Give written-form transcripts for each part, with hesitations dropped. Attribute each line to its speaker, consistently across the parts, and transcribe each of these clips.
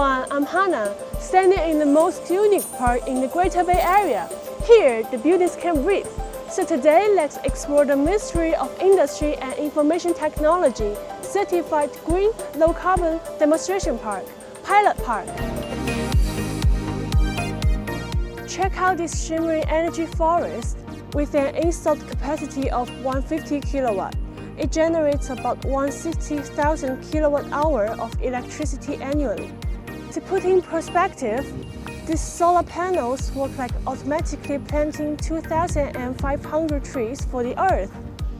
Speaker 1: everyone, I'm Hannah, standing in the most unique park in the Greater Bay Area. Here, the buildings can breathe. So today, let's explore the mystery of industry and information technology, certified green, low-carbon demonstration park, Pilot Park. Check out this shimmering energy forest with an installed capacity of 150 kilowatt. It generates about 160,000 kilowatt-hour of electricity annually. To put in perspective, these solar panels work like automatically planting 2,500 trees for the Earth.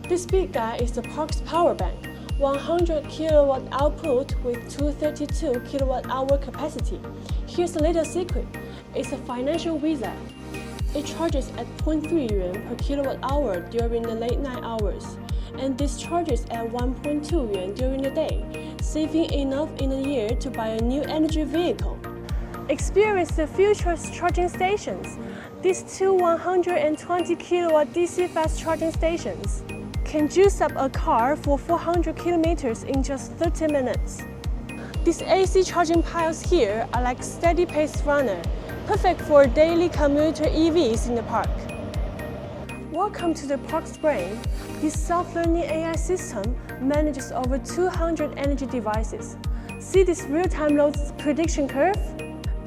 Speaker 1: This big guy is the park's power bank, 100 kilowatt output with 232 kilowatt-hour capacity. Here's the little secret. It's a financial wizard. It charges at 0.3 yuan per kilowatt-hour during the late night hours, and discharges at 1.2 yuan during the day, saving enough in a year to buy a new energy vehicle. Experience the future's charging stations. These two 120 kilowatt DC fast charging stations can juice up a car for 400 kilometers in just 30 minutes. These AC charging piles here are like steady pace runner, perfect for daily commuter EVs in the park. Welcome to the park's brain. This self-learning AI system manages over 200 energy devices. See this real-time load prediction curve?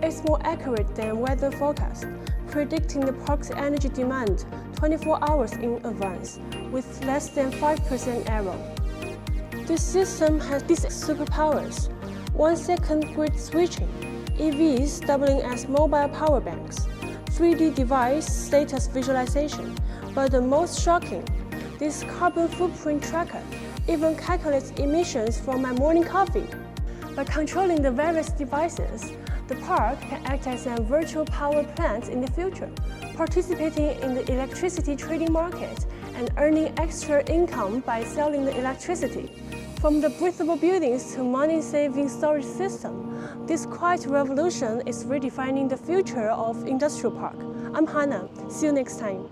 Speaker 1: It's more accurate than weather forecast, predicting the park's energy demand 24 hours in advance with less than 5% error. This system has these superpowers: 1-second grid switching, EVs doubling as mobile power banks, 3D device status visualization, but the most shocking, this carbon footprint tracker even calculates emissions from my morning coffee. By controlling the various devices, the park can act as a virtual power plant in the future, participating in the electricity trading market and earning extra income by selling the electricity. From the breathable buildings to money-saving storage system, this quiet revolution is redefining the future of industrial park. I'm Hannah. See you next time.